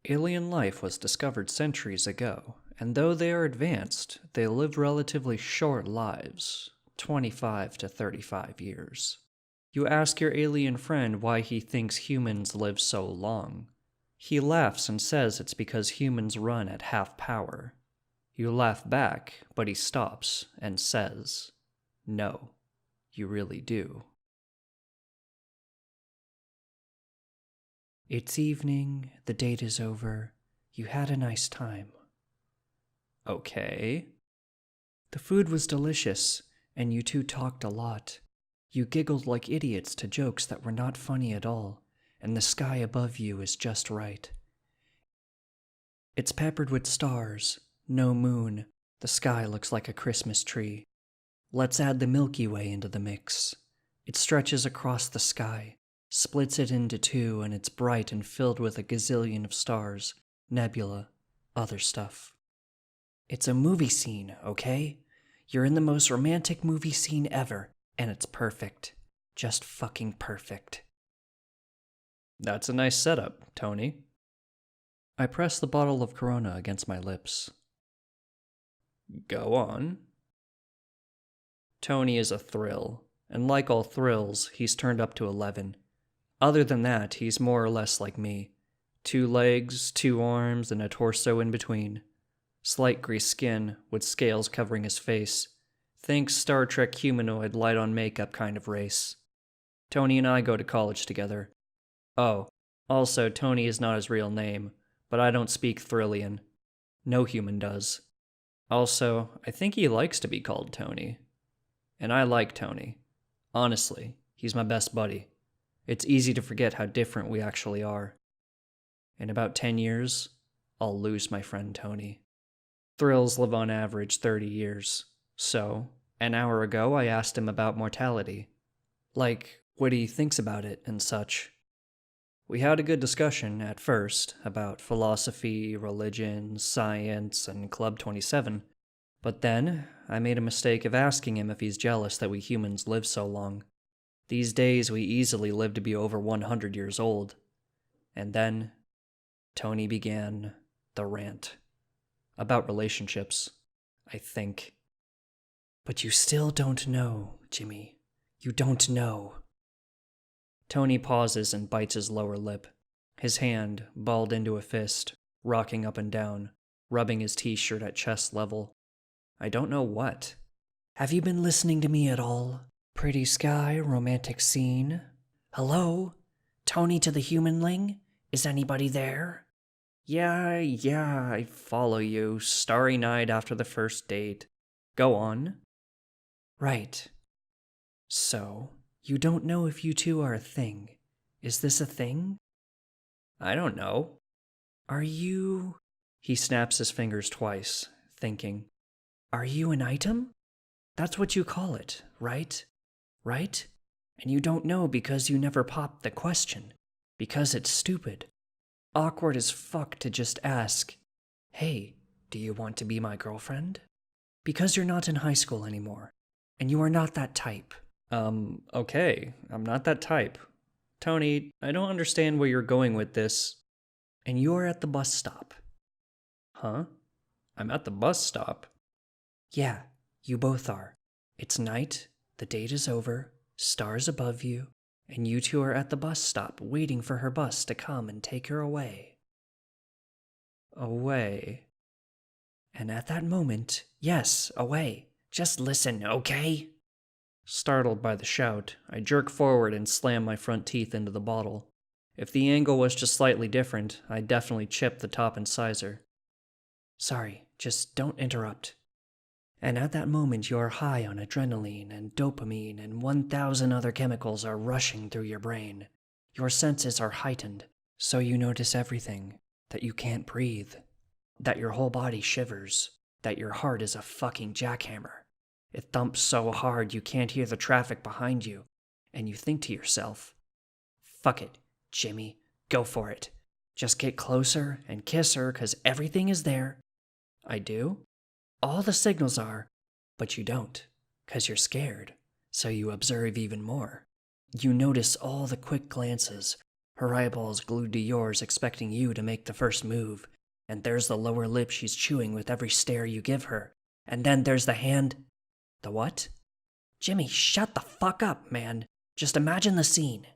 Alien life was discovered centuries ago, and though they are advanced, they live relatively short lives, 25 to 35 years. You ask your alien friend why he thinks humans live so long. He laughs and says it's because humans run at half power. You laugh back, but he stops and says, "No, you really do." It's evening, the date is over. You had a nice time. Okay. The food was delicious, and you two talked a lot. You giggled like idiots to jokes that were not funny at all, and the sky above you is just right. It's peppered with stars, no moon. The sky looks like a Christmas tree. Let's add the Milky Way into the mix. It stretches across the sky, splits it into two, and it's bright and filled with a gazillion of stars, nebula, other stuff. It's a movie scene, okay? You're in the most romantic movie scene ever, and it's perfect. Just fucking perfect. That's a nice setup, Tony. I press the bottle of Corona against my lips. Go on. Tony is a thrill, and like all thrills, he's turned up to 11. Other than that, he's more or less like me. 2 legs, 2 arms, and a torso in between. Slight greased skin, with scales covering his face. Think Star Trek humanoid light on makeup kind of race. Tony and I go to college together. Oh, also Tony is not his real name, but I don't speak Thrillian. No human does. Also, I think he likes to be called Tony. And I like Tony. Honestly, he's my best buddy. It's easy to forget how different we actually are. In about 10 years, I'll lose my friend Tony. Thrills live on average 30 years. So, an hour ago I asked him about mortality. Like, what he thinks about it and such. We had a good discussion at first about philosophy, religion, science, and Club 27. But then, I made a mistake of asking him if he's jealous that we humans live so long. These days, we easily live to be over 100 years old. And then, Tony began the rant. About relationships, I think. But you still don't know, Jimmy. You don't know. Tony pauses and bites his lower lip. His hand, balled into a fist, rocking up and down, rubbing his t-shirt at chest level. I don't know what. Have you been listening to me at all? Pretty sky, romantic scene. Hello? Tony to the humanling? Is anybody there? Yeah, I follow you. Starry night after the first date. Go on. Right. So, you don't know if you two are a thing. Is this a thing? I don't know. Are you... He snaps his fingers twice, thinking. Are you an item? That's what you call it, right? Right? And you don't know because you never popped the question. Because it's stupid. Awkward as fuck to just ask, hey, do you want to be my girlfriend? Because you're not in high school anymore, and you are not that type. Okay, I'm not that type. Tony, I don't understand where you're going with this. And you're at the bus stop. Huh? I'm at the bus stop? Yeah, you both are. It's night, the date is over, stars above you, and you two are at the bus stop waiting for her bus to come and take her away. Away? And at that moment, yes, away. Just listen, okay? Startled by the shout, I jerk forward and slam my front teeth into the bottle. If the angle was just slightly different, I'd definitely chip the top incisor. Sorry, just don't interrupt. And at that moment you're high on adrenaline and dopamine and 1,000 other chemicals are rushing through your brain. Your senses are heightened, so you notice everything. That you can't breathe. That your whole body shivers. That your heart is a fucking jackhammer. It thumps so hard you can't hear the traffic behind you. And you think to yourself, fuck it, Jimmy, go for it. Just get closer and kiss her 'cause everything is there. I do? All the signals are, but you don't, 'cause you're scared, so you observe even more. You notice all the quick glances, Her eyeballs glued to yours, expecting you to make the first move. And there's the lower lip she's chewing with every stare you give her. And then there's the hand. The what? Jimmy, shut the fuck up, man. Just imagine the scene.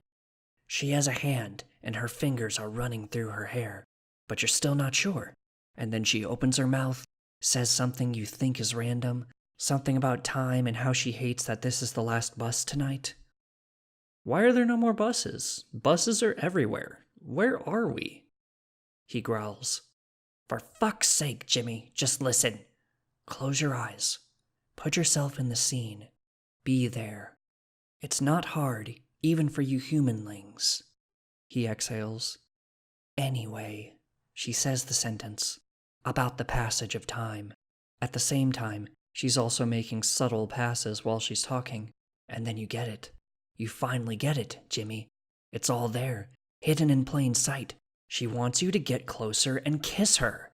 She has a hand, and her fingers are running through her hair, but you're still not sure. And then she opens her mouth, says something you think is random, something about time and how she hates that this is the last bus tonight. Why are there no more buses? Buses are everywhere. Where are we? He growls. For fuck's sake, Jimmy, just listen. Close your eyes. Put yourself in the scene. Be there. It's not hard, even for you humanlings. He exhales. Anyway, she says the sentence about the passage of time. At the same time, she's also making subtle passes while she's talking. And then you get it. You finally get it, Jimmy. It's all there, hidden in plain sight. She wants you to get closer and kiss her.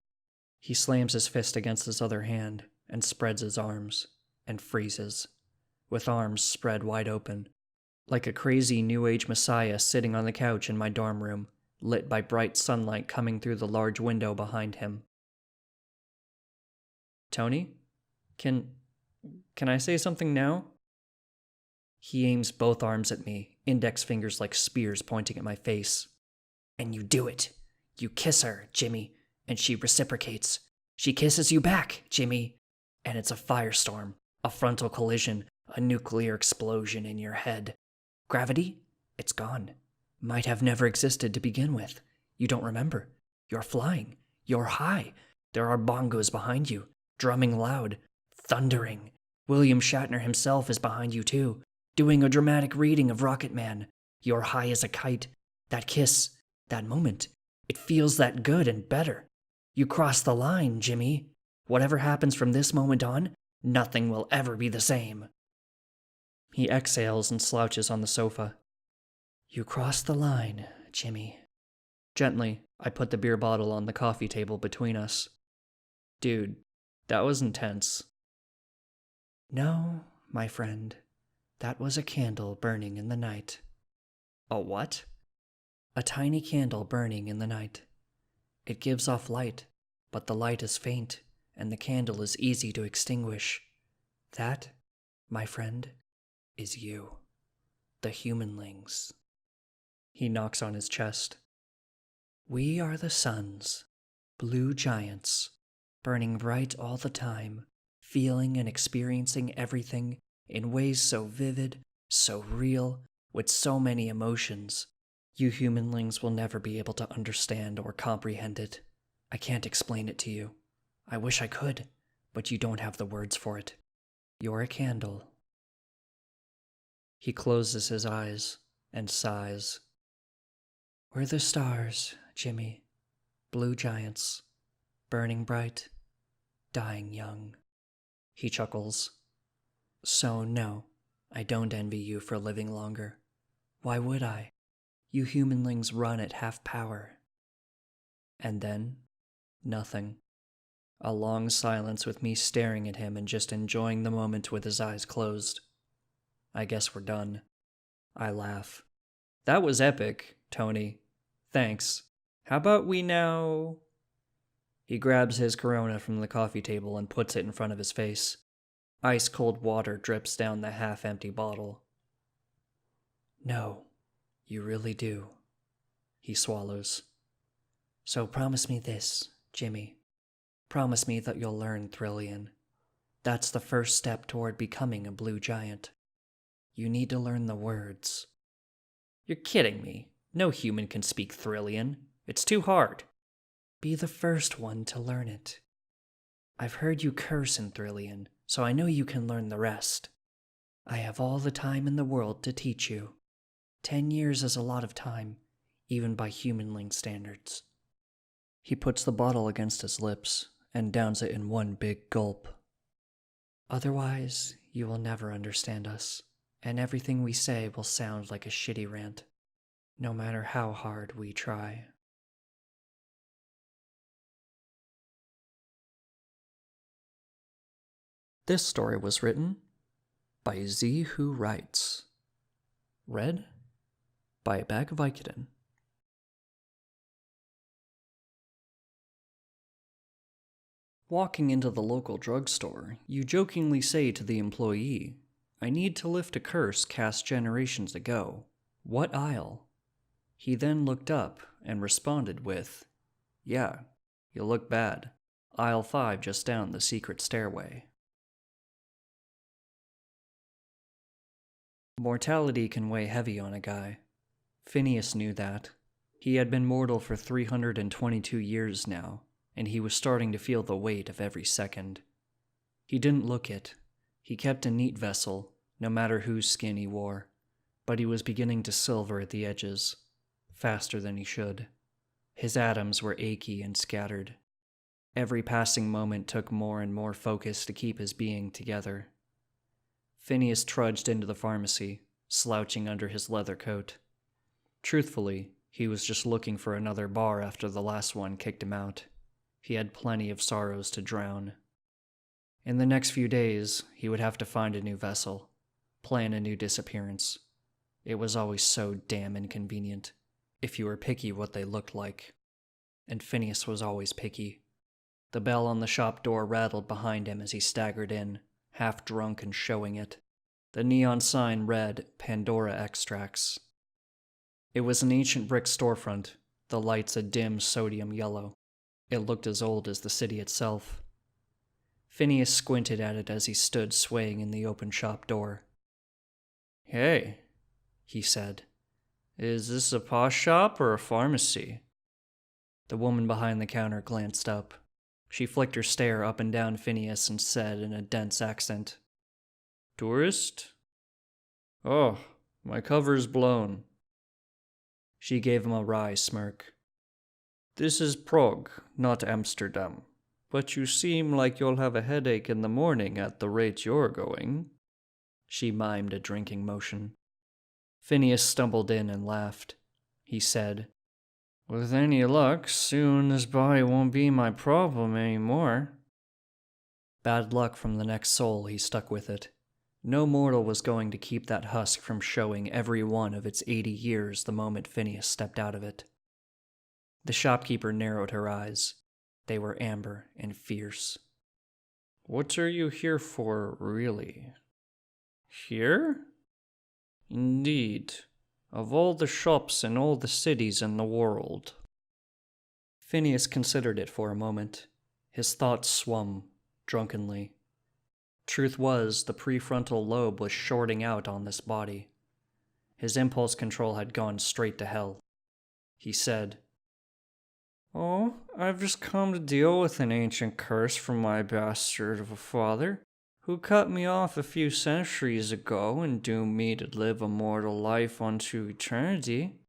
He slams his fist against his other hand and spreads his arms and freezes, with arms spread wide open, like a crazy New Age messiah sitting on the couch in my dorm room, lit by bright sunlight coming through the large window behind him. Tony? Can I say something now? He aims both arms at me, index fingers like spears pointing at my face. And you do it. You kiss her, Jimmy, and she reciprocates. She kisses you back, Jimmy. And it's a firestorm, a frontal collision, a nuclear explosion in your head. Gravity? It's gone. Might have never existed to begin with. You don't remember. You're flying. You're high. There are bongos behind you, drumming loud, thundering. William Shatner himself is behind you too, doing a dramatic reading of Rocket Man. You're high as a kite. That kiss, that moment, it feels that good and better. You cross the line, Jimmy. Whatever happens from this moment on, nothing will ever be the same. He exhales and slouches on the sofa. You crossed the line, Jimmy. Gently, I put the beer bottle on the coffee table between us. Dude, that was intense. No, my friend. That was a candle burning in the night. A what? A tiny candle burning in the night. It gives off light, but the light is faint, and the candle is easy to extinguish. That, my friend, is you. The humanlings. He knocks on his chest. We are the suns, blue giants, burning bright all the time, feeling and experiencing everything in ways so vivid, so real, with so many emotions. You humanlings will never be able to understand or comprehend it. I can't explain it to you. I wish I could, but you don't have the words for it. You're a candle. He closes his eyes and sighs. We're the stars, Jimmy. Blue giants, burning bright, dying young. He chuckles. So no, I don't envy you for living longer. Why would I? You humanlings run at half power. And then, nothing. A long silence with me staring at him and just enjoying the moment with his eyes closed. I guess we're done. I laugh. That was epic, Tony. Thanks. How about we now... He grabs his Corona from the coffee table and puts it in front of his face. Ice-cold water drips down the half-empty bottle. No, you really do. He swallows. So promise me this, Jimmy. Promise me that you'll learn Thrillian. That's the first step toward becoming a blue giant. You need to learn the words. You're kidding me. No human can speak Thrillian. It's too hard. Be the first one to learn it. I've heard you curse in Thrillian, so I know you can learn the rest. I have all the time in the world to teach you. 10 years is a lot of time, even by humanling standards. He puts the bottle against his lips and downs it in one big gulp. Otherwise, you will never understand us, and everything we say will sound like a shitty rant, no matter how hard we try. This story was written by Z Who Writes. Read by a Bag of Vicodin. Walking into the local drugstore, you jokingly say to the employee, "I need to lift a curse cast generations ago. What aisle?" He then looked up and responded with, "Yeah, you look bad. Aisle 5 just down the secret stairway." Mortality can weigh heavy on a guy. Phineas knew that. He had been mortal for 322 years now, and he was starting to feel the weight of every second. He didn't look it. He kept a neat vessel, no matter whose skin he wore, but he was beginning to silver at the edges, faster than he should. His atoms were achy and scattered. Every passing moment took more and more focus to keep his being together. Phineas trudged into the pharmacy, slouching under his leather coat. Truthfully, he was just looking for another bar after the last one kicked him out. He had plenty of sorrows to drown. In the next few days, he would have to find a new vessel, plan a new disappearance. It was always so damn inconvenient, if you were picky what they looked like. And Phineas was always picky. The bell on the shop door rattled behind him as he staggered in, half drunk and showing it. The neon sign read Pandora Extracts. It was an ancient brick storefront, the lights a dim sodium yellow. It looked as old as the city itself. Phineas squinted at it as he stood swaying in the open shop door. "Hey," he said, "is this a posh shop or a pharmacy?" The woman behind the counter glanced up. She flicked her stare up and down Phineas and said in a dense accent, "Tourist? Oh, my cover's blown." She gave him a wry smirk. "This is Prague, not Amsterdam. But you seem like you'll have a headache in the morning at the rate you're going." She mimed a drinking motion. Phineas stumbled in and laughed. He said, "With any luck, soon this body won't be my problem anymore." Bad luck from the next soul, he stuck with it. No mortal was going to keep that husk from showing every one of its 80 years the moment Phineas stepped out of it. The shopkeeper narrowed her eyes. They were amber and fierce. "What are you here for, really?" "Here?" "Indeed. Of all the shops in all the cities in the world." Phineas considered it for a moment. His thoughts swum, drunkenly. Truth was, the prefrontal lobe was shorting out on this body. His impulse control had gone straight to hell. He said, "Oh, I've just come to deal with an ancient curse from my bastard of a father, who cut me off a few centuries ago and doomed me to live a mortal life unto eternity.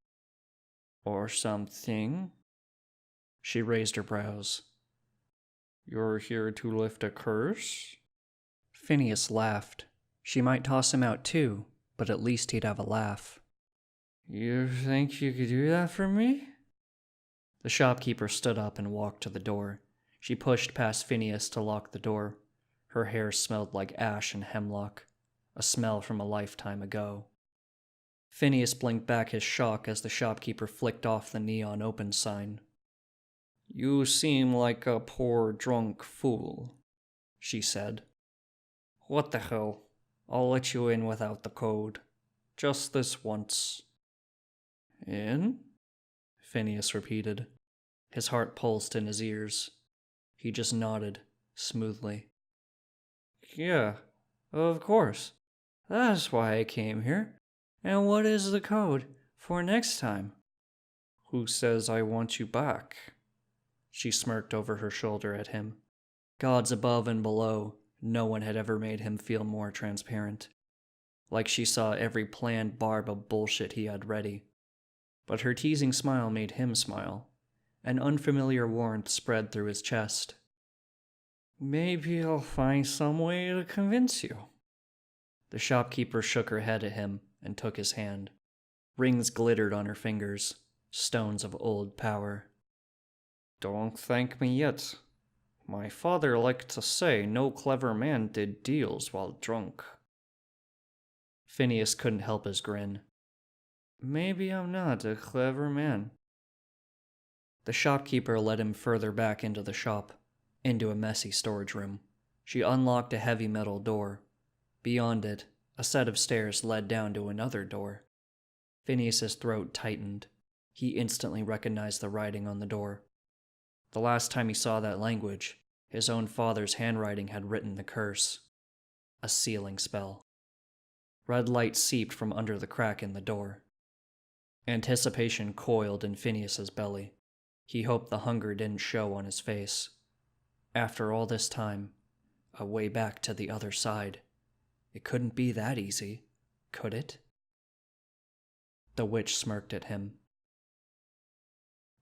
Or something." She raised her brows. "You're here to lift a curse?" Phineas laughed. She might toss him out too, but at least he'd have a laugh. "You think you could do that for me?" The shopkeeper stood up and walked to the door. She pushed past Phineas to lock the door. Her hair smelled like ash and hemlock, a smell from a lifetime ago. Phineas blinked back his shock as the shopkeeper flicked off the neon open sign. "You seem like a poor drunk fool," she said. "What the hell? I'll let you in without the code. Just this once." "In?" Phineas repeated. His heart pulsed in his ears. He just nodded, smoothly. "Yeah, of course. That's why I came here. And what is the code for next time?" "Who says I want you back?" She smirked over her shoulder at him. Gods above and below, no one had ever made him feel more transparent. Like she saw every planned barb of bullshit he had ready. But her teasing smile made him smile. An unfamiliar warmth spread through his chest. "Maybe I'll find some way to convince you." The shopkeeper shook her head at him and took his hand. Rings glittered on her fingers, stones of old power. "Don't thank me yet. My father liked to say no clever man did deals while drunk." Phineas couldn't help his grin. "Maybe I'm not a clever man." The shopkeeper led him further back into the shop. into a messy storage room. She unlocked a heavy metal door. Beyond it, a set of stairs led down to another door. Phineas's throat tightened. He instantly recognized the writing on the door. The last time he saw that language, his own father's handwriting had written the curse. A sealing spell. Red light seeped from under the crack in the door. Anticipation coiled in Phineas's belly. He hoped the hunger didn't show on his face. After all this time, a way back to the other side. It couldn't be that easy, could it? The witch smirked at him.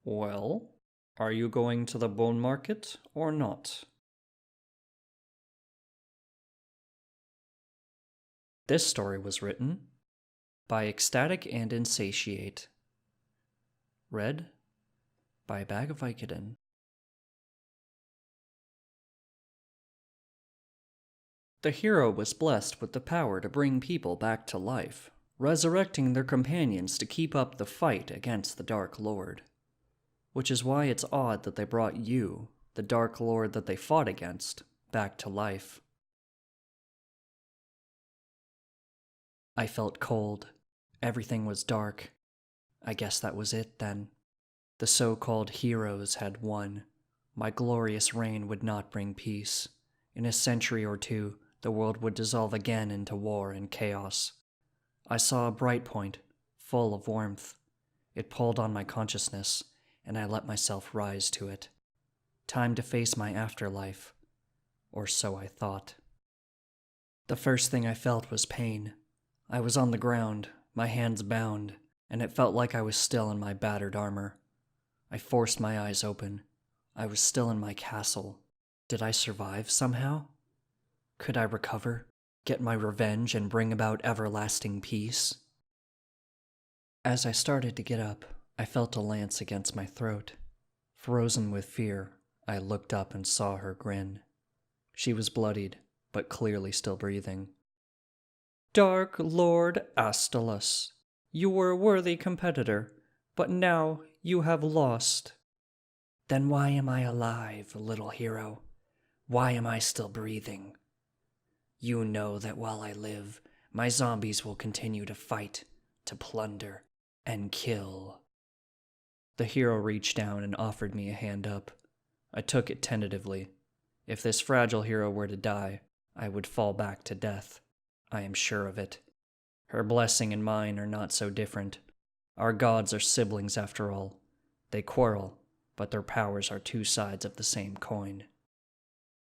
Well, are you going to the bone market or not? This story was written by Ecstatic and Insatiate. Read by Bag of Vicodin. The hero was blessed with the power to bring people back to life, resurrecting their companions to keep up the fight against the Dark Lord. Which is why it's odd that they brought you, the Dark Lord that they fought against, back to life. I felt cold. Everything was dark. I guess that was it then. The so-called heroes had won. My glorious reign would not bring peace. In a century or two, the world would dissolve again into war and chaos. I saw a bright point, full of warmth. It pulled on my consciousness, and I let myself rise to it. Time to face my afterlife. Or so I thought. The first thing I felt was pain. I was on the ground, my hands bound, and it felt like I was still in my battered armor. I forced my eyes open. I was still in my castle. Did I survive somehow? Could I recover, get my revenge, and bring about everlasting peace? As I started to get up, I felt a lance against my throat. Frozen with fear, I looked up and saw her grin. She was bloodied, but clearly still breathing. Dark Lord Astolos, you were a worthy competitor, but now you have lost. Then why am I alive, little hero? Why am I still breathing? You know that while I live, my zombies will continue to fight, to plunder, and kill. The hero reached down and offered me a hand up. I took it tentatively. If this fragile hero were to die, I would fall back to death. I am sure of it. Her blessing and mine are not so different. Our gods are siblings after all. They quarrel, but their powers are two sides of the same coin.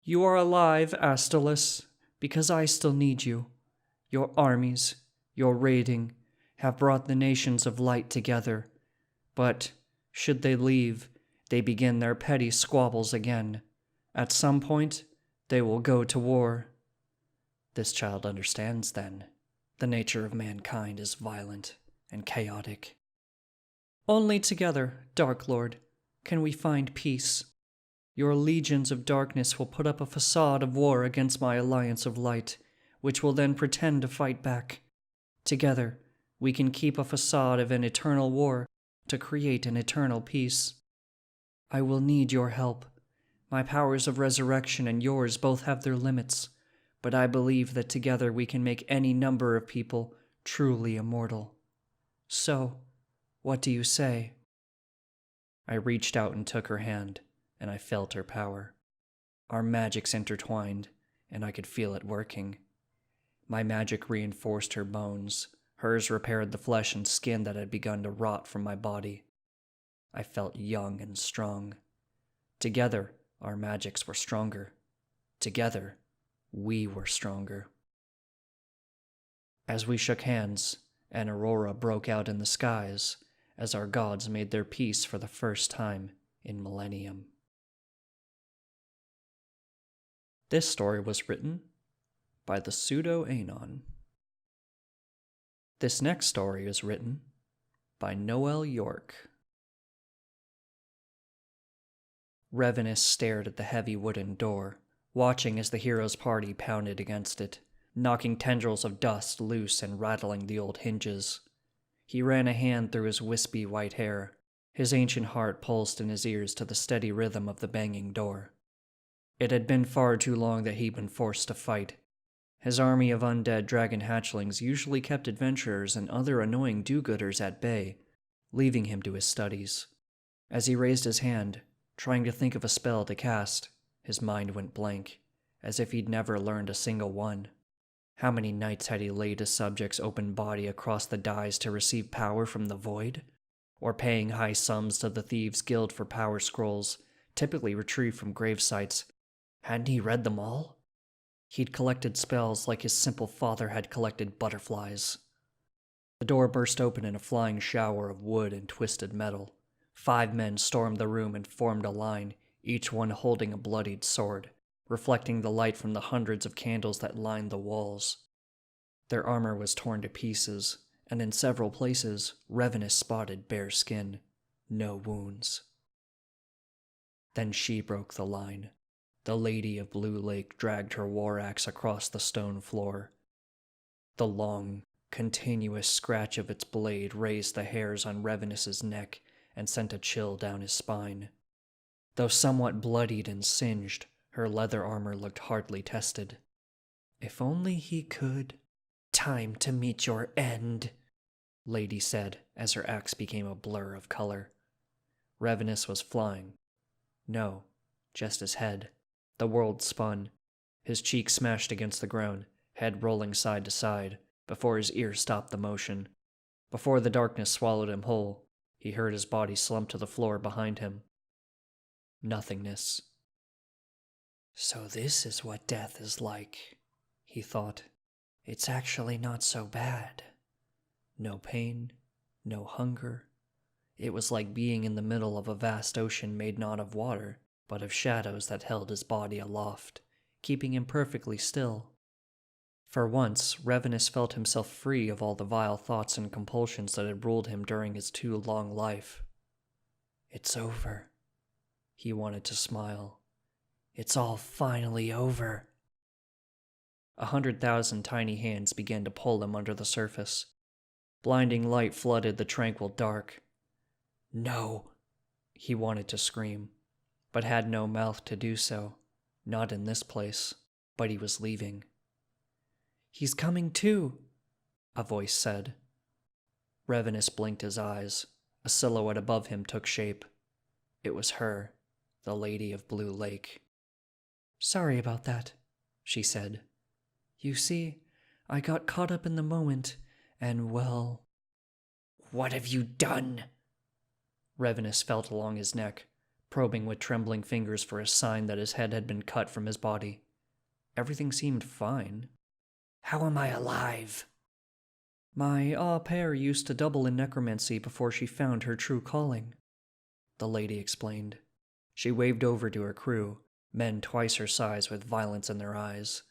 You are alive, Astolos, because I still need you. Your armies, your raiding, have brought the nations of light together. But, should they leave, they begin their petty squabbles again. At some point, they will go to war. This child understands, then. The nature of mankind is violent and chaotic. Only together, Dark Lord, can we find peace. Your legions of darkness will put up a facade of war against my alliance of light, which will then pretend to fight back. Together, we can keep a facade of an eternal war to create an eternal peace. I will need your help. My powers of resurrection and yours both have their limits, but I believe that together we can make any number of people truly immortal. So, what do you say? I reached out and took her hand, and I felt her power. Our magics intertwined, and I could feel it working. My magic reinforced her bones. Hers repaired the flesh and skin that had begun to rot from my body. I felt young and strong. Together, our magics were stronger. Together, we were stronger. As we shook hands, an aurora broke out in the skies as our gods made their peace for the first time in millennium. This story was written by the pseudo-Anon. This next story is written by Noel York. Revenus stared at the heavy wooden door, watching as the hero's party pounded against it, knocking tendrils of dust loose and rattling the old hinges. He ran a hand through his wispy white hair. His ancient heart pulsed in his ears to the steady rhythm of the banging door. It had been far too long that he'd been forced to fight. His army of undead dragon hatchlings usually kept adventurers and other annoying do-gooders at bay, leaving him to his studies. As he raised his hand, trying to think of a spell to cast, his mind went blank, as if he'd never learned a single one. How many nights had he laid his subject's open body across the dies to receive power from the void? Or paying high sums to the Thieves' Guild for power scrolls, typically retrieved from grave sites. Hadn't he read them all? He'd collected spells like his simple father had collected butterflies. The door burst open in a flying shower of wood and twisted metal. 5 men stormed the room and formed a line, each one holding a bloodied sword, reflecting the light from the hundreds of candles that lined the walls. Their armor was torn to pieces, and in several places, Revenus spotted bare skin, no wounds. Then she broke the line. The Lady of Blue Lake dragged her war axe across the stone floor. The long, continuous scratch of its blade raised the hairs on Revenus's neck and sent a chill down his spine. Though somewhat bloodied and singed, her leather armor looked hardly tested. If only he could. "Time to meet your end," Lady said as her axe became a blur of color. Revenus was flying. No, just his head. The world spun. His cheek smashed against the ground, head rolling side to side, before his ear stopped the motion. Before the darkness swallowed him whole, he heard his body slump to the floor behind him. Nothingness. So this is what death is like, he thought. It's actually not so bad. No pain, no hunger. It was like being in the middle of a vast ocean made not of water, but of shadows that held his body aloft, keeping him perfectly still. For once, Revenus felt himself free of all the vile thoughts and compulsions that had ruled him during his too long life. It's over. He wanted to smile. It's all finally over. 100,000 tiny hands began to pull him under the surface. Blinding light flooded the tranquil dark. No! He wanted to scream, but had no mouth to do so. Not in this place, but he was leaving. "He's coming too," a voice said. Revenus blinked his eyes. A silhouette above him took shape. It was her, the Lady of Blue Lake. "Sorry about that," she said. "You see, I got caught up in the moment, and well..." "What have you done?" Revenus felt along his neck, probing with trembling fingers for a sign that his head had been cut from his body. Everything seemed fine. "How am I alive?" "My au pair used to double in necromancy before she found her true calling," the lady explained. She waved over to her crew, men twice her size with violence in their eyes.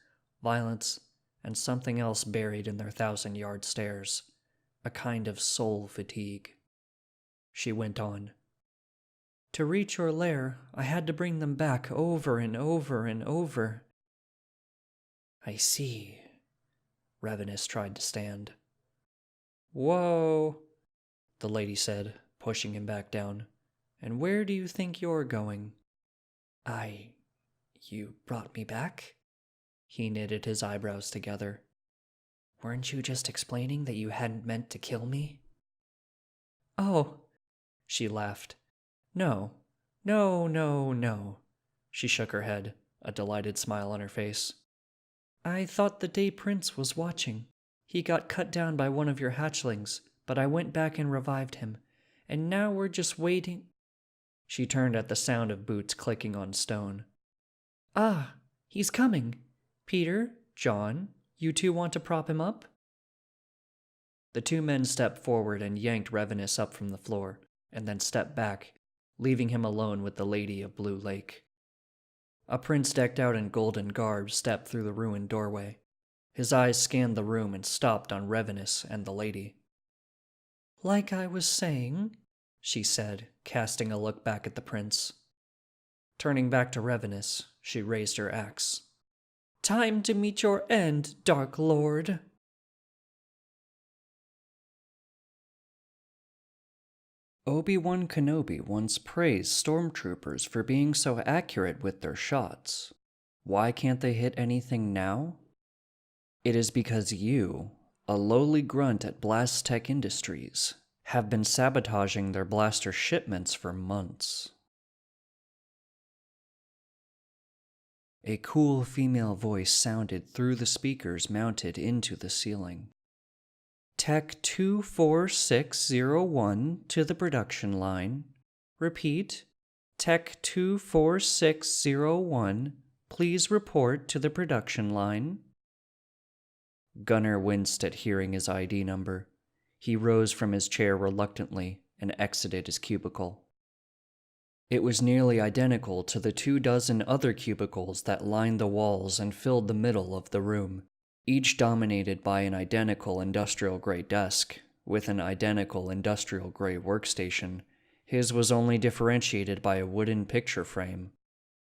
Violence and something else buried in their 1,000-yard stares. A kind of soul fatigue. She went on. "To reach your lair, I had to bring them back over and over and over." "I see." Revenus tried to stand. "Whoa," the lady said, pushing him back down. "And where do you think you're going?" You brought me back?" He knitted his eyebrows together. "Weren't you just explaining that you hadn't meant to kill me?" "Oh," she laughed. No. She shook her head, a delighted smile on her face. "I thought the Day Prince was watching. He got cut down by one of your hatchlings, but I went back and revived him. And now we're just waiting." She turned at the sound of boots clicking on stone. "Ah, he's coming. Peter, John, you two want to prop him up?" The 2 men stepped forward and yanked Revenus up from the floor, and then stepped back, leaving him alone with the Lady of Blue Lake. A prince decked out in golden garb stepped through the ruined doorway. His eyes scanned the room and stopped on Revenus and the lady. "Like I was saying," she said, casting a look back at the prince. Turning back to Revenus, she raised her axe. "Time to meet your end, Dark Lord." Obi-Wan Kenobi once praised stormtroopers for being so accurate with their shots. Why can't they hit anything now? It is because you, a lowly grunt at Blast Tech Industries, have been sabotaging their blaster shipments for months. A cool female voice sounded through the speakers mounted into the ceiling. Tech 24601 to the production line. Repeat. Tech 24601, please report to the production line. Gunnar winced at hearing his ID number. He rose from his chair reluctantly and exited his cubicle. It was nearly identical to the 24 other cubicles that lined the walls and filled the middle of the room, each dominated by an identical industrial-grade desk, with an identical industrial-grade workstation. His was only differentiated by a wooden picture frame.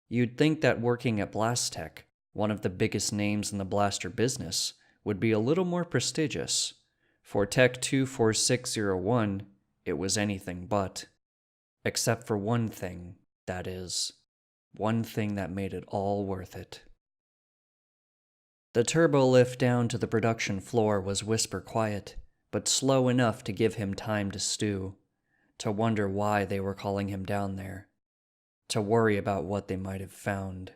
You'd think that working at Blastech, one of the biggest names in the blaster business, would be a little more prestigious. For Tech 24601, it was anything but. Except for one thing, that is. One thing that made it all worth it. The turbo lift down to the production floor was whisper quiet, but slow enough to give him time to stew, to wonder why they were calling him down there, to worry about what they might have found.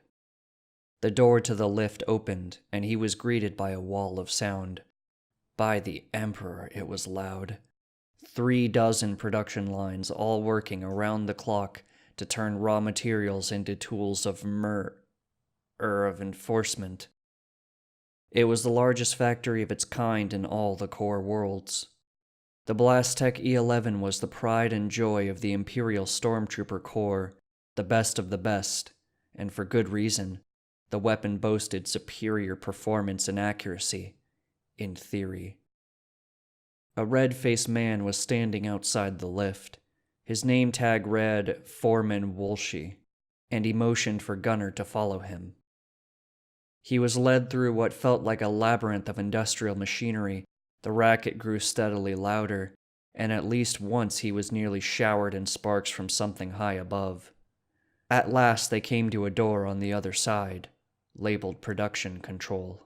The door to the lift opened, and he was greeted by a wall of sound. By the Emperor, it was loud. 36 production lines all working around the clock to turn raw materials into tools of enforcement. It was the largest factory of its kind in all the core worlds. The Blastech E11 was the pride and joy of the Imperial Stormtrooper Corps, the best of the best, and for good reason. The weapon boasted superior performance and accuracy, in theory. A red-faced man was standing outside the lift. His name tag read Foreman Woolsey, and he motioned for Gunnar to follow him. He was led through what felt like a labyrinth of industrial machinery. The racket grew steadily louder, and at least once he was nearly showered in sparks from something high above. At last they came to a door on the other side, labeled Production Control.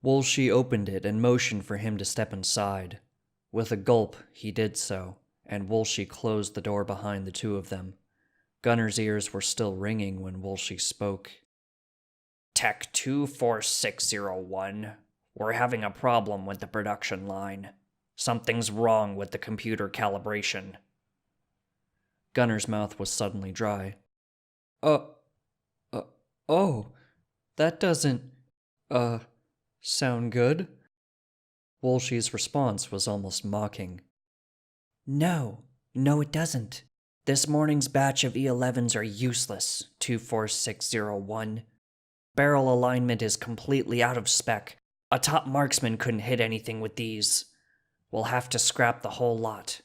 Woolsey opened it and motioned for him to step inside. With a gulp, he did so, and Woolsey closed the door behind the two of them. Gunnar's ears were still ringing when Woolsey spoke. Tech 24601, we're having a problem with the production line. Something's wrong with the computer calibration. Gunnar's mouth was suddenly dry. Oh, that doesn't, sound good? Woolsey's response was almost mocking. No, it doesn't. This morning's batch of E11s are useless, 24601. Barrel alignment is completely out of spec. A top marksman couldn't hit anything with these. We'll have to scrap the whole lot.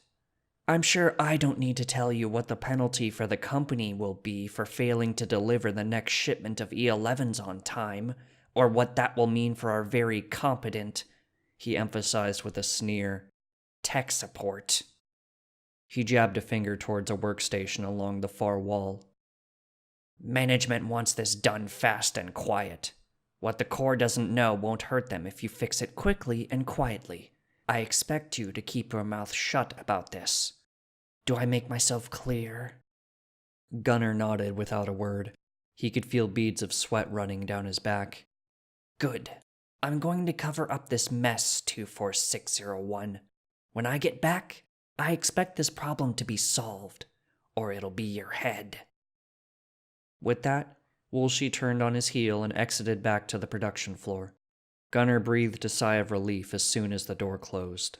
I'm sure I don't need to tell you what the penalty for the company will be for failing to deliver the next shipment of E11s on time, or what that will mean for our very competent, he emphasized with a sneer, tech support. He jabbed a finger towards a workstation along the far wall. Management wants this done fast and quiet. What the Corps doesn't know won't hurt them if you fix it quickly and quietly. I expect you to keep your mouth shut about this. Do I make myself clear? Gunnar nodded without a word. He could feel beads of sweat running down his back. Good. I'm going to cover up this mess, 24601. When I get back, I expect this problem to be solved, or it'll be your head. With that, Woolsey turned on his heel and exited back to the production floor. Gunnar breathed a sigh of relief as soon as the door closed.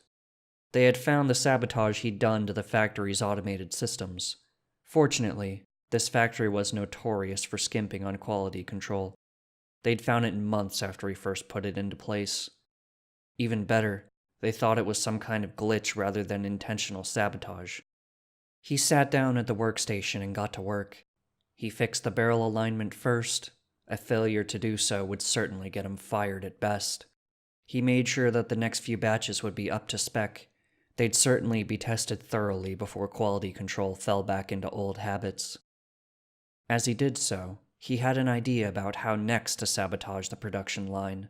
They had found the sabotage he'd done to the factory's automated systems. Fortunately, this factory was notorious for skimping on quality control. They'd found it months after he first put it into place. Even better, they thought it was some kind of glitch rather than intentional sabotage. He sat down at the workstation and got to work. He fixed the barrel alignment first. A failure to do so would certainly get him fired at best. He made sure that the next few batches would be up to spec. They'd certainly be tested thoroughly before quality control fell back into old habits. As he did so, he had an idea about how next to sabotage the production line.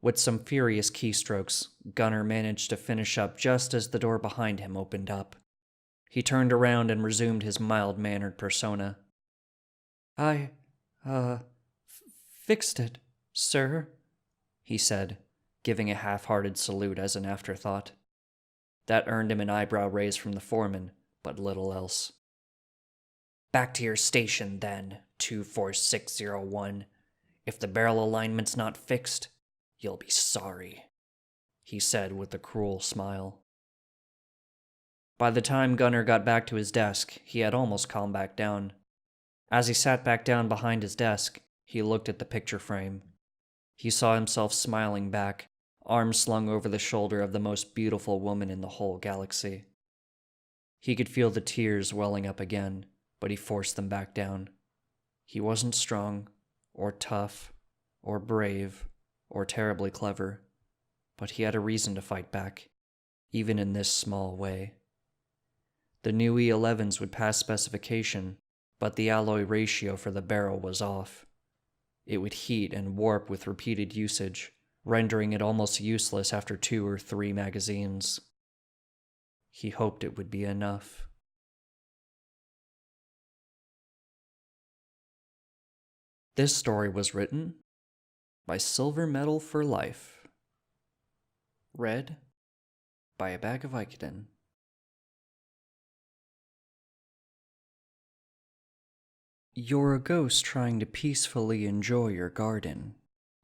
With some furious keystrokes, Gunnar managed to finish up just as the door behind him opened up. He turned around and resumed his mild-mannered persona. I, fixed it, sir, he said, giving a half-hearted salute as an afterthought. That earned him an eyebrow raise from the foreman, but little else. Back to your station, then, 24601. If the barrel alignment's not fixed, you'll be sorry, he said with a cruel smile. By the time Gunnar got back to his desk, he had almost calmed back down. As he sat back down behind his desk, he looked at the picture frame. He saw himself smiling back, arms slung over the shoulder of the most beautiful woman in the whole galaxy. He could feel the tears welling up again, but he forced them back down. He wasn't strong, or tough, or brave, or terribly clever, but he had a reason to fight back, even in this small way. The new E11s would pass specification, but the alloy ratio for the barrel was off. It would heat and warp with repeated usage, rendering it almost useless after 2 or 3 magazines. He hoped it would be enough. This story was written by Silver Medal for Life. Read by A Bag of Vicodin. You're a ghost trying to peacefully enjoy your garden,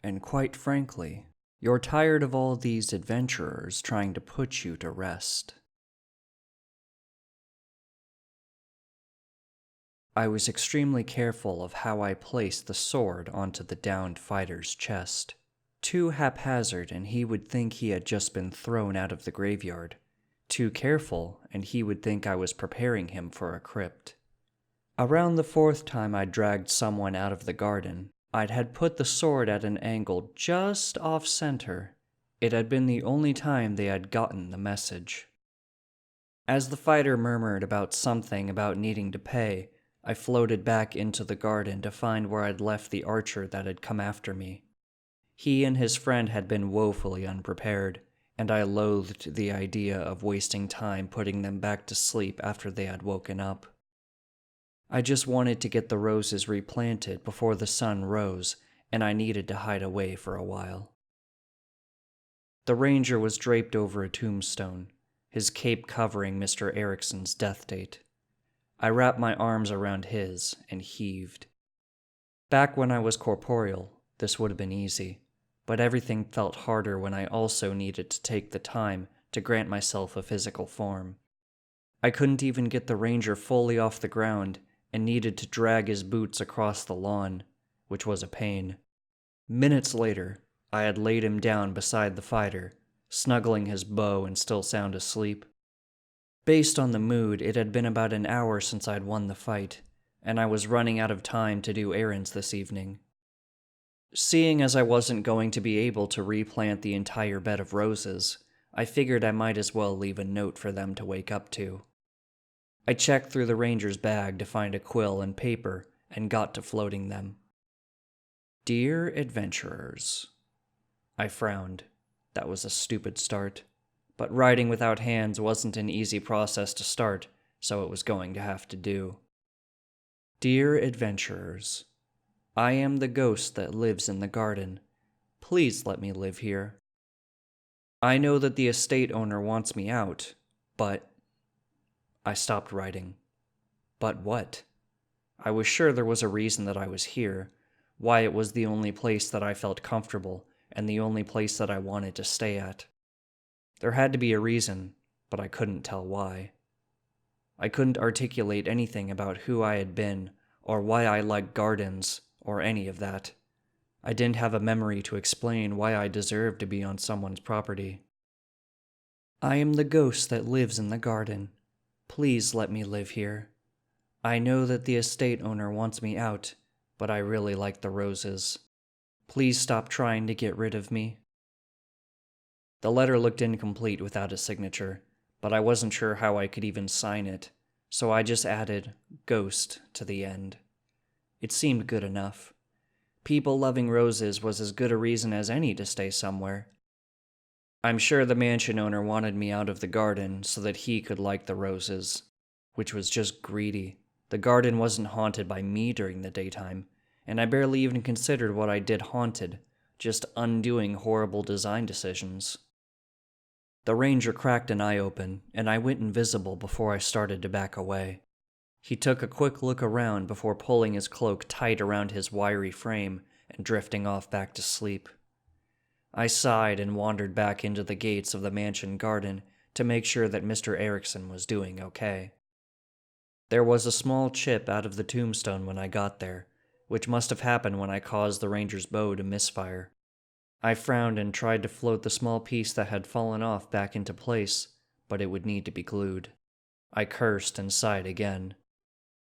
and quite frankly, you're tired of all these adventurers trying to put you to rest. I was extremely careful of how I placed the sword onto the downed fighter's chest. Too haphazard, and he would think he had just been thrown out of the graveyard. Too careful, and he would think I was preparing him for a crypt. Around the 4th time I'd dragged someone out of the garden, I'd had put the sword at an angle just off-center. It had been the only time they had gotten the message. As the fighter murmured about something about needing to pay, I floated back into the garden to find where I'd left the archer that had come after me. He and his friend had been woefully unprepared, and I loathed the idea of wasting time putting them back to sleep after they had woken up. I just wanted to get the roses replanted before the sun rose, and I needed to hide away for a while. The ranger was draped over a tombstone, his cape covering Mr. Erickson's death date. I wrapped my arms around his and heaved. Back when I was corporeal, this would have been easy, but everything felt harder when I also needed to take the time to grant myself a physical form. I couldn't even get the ranger fully off the ground, and needed to drag his boots across the lawn, which was a pain. Minutes later, I had laid him down beside the fighter, snuggling his bow and still sound asleep. Based on the mood, it had been about an hour since I'd won the fight, and I was running out of time to do errands this evening. Seeing as I wasn't going to be able to replant the entire bed of roses, I figured I might as well leave a note for them to wake up to. I checked through the ranger's bag to find a quill and paper and got to floating them. Dear adventurers. I frowned. That was a stupid start. But writing without hands wasn't an easy process to start, so it was going to have to do. Dear adventurers. I am the ghost that lives in the garden. Please let me live here. I know that the estate owner wants me out, but... I stopped writing. But what? I was sure there was a reason that I was here, why it was the only place that I felt comfortable, and the only place that I wanted to stay at. There had to be a reason, but I couldn't tell why. I couldn't articulate anything about who I had been, or why I liked gardens, or any of that. I didn't have a memory to explain why I deserved to be on someone's property. I am the ghost that lives in the garden. Please let me live here. I know that the estate owner wants me out, but I really like the roses. Please stop trying to get rid of me. The letter looked incomplete without a signature, but I wasn't sure how I could even sign it, so I just added ghost to the end. It seemed good enough. People loving roses was as good a reason as any to stay somewhere. I'm sure the mansion owner wanted me out of the garden so that he could like the roses, which was just greedy. The garden wasn't haunted by me during the daytime, and I barely even considered what I did haunted, just undoing horrible design decisions. The ranger cracked an eye open, and I went invisible before I started to back away. He took a quick look around before pulling his cloak tight around his wiry frame and drifting off back to sleep. I sighed and wandered back into the gates of the mansion garden to make sure that Mr. Erickson was doing okay. There was a small chip out of the tombstone when I got there, which must have happened when I caused the ranger's bow to misfire. I frowned and tried to float the small piece that had fallen off back into place, but it would need to be glued. I cursed and sighed again.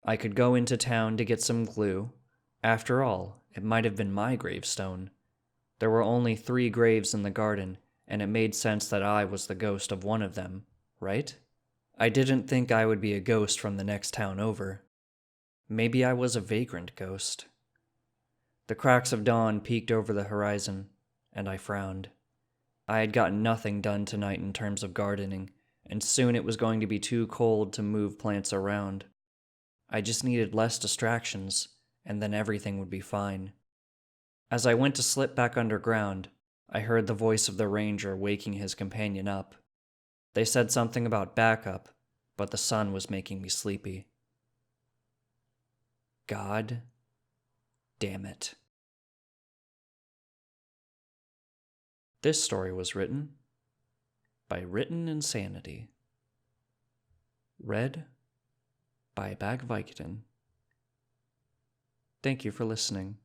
I could go into town to get some glue. After all, it might have been my gravestone. There were only 3 graves in the garden, and it made sense that I was the ghost of one of them, right? I didn't think I would be a ghost from the next town over. Maybe I was a vagrant ghost. The cracks of dawn peeked over the horizon, and I frowned. I had gotten nothing done tonight in terms of gardening, and soon it was going to be too cold to move plants around. I just needed less distractions, and then everything would be fine. As I went to slip back underground, I heard the voice of the ranger waking his companion up. They said something about backup, but the sun was making me sleepy. God damn it. This story was written by Written Insanity. Read by Bagvikten. Thank you for listening.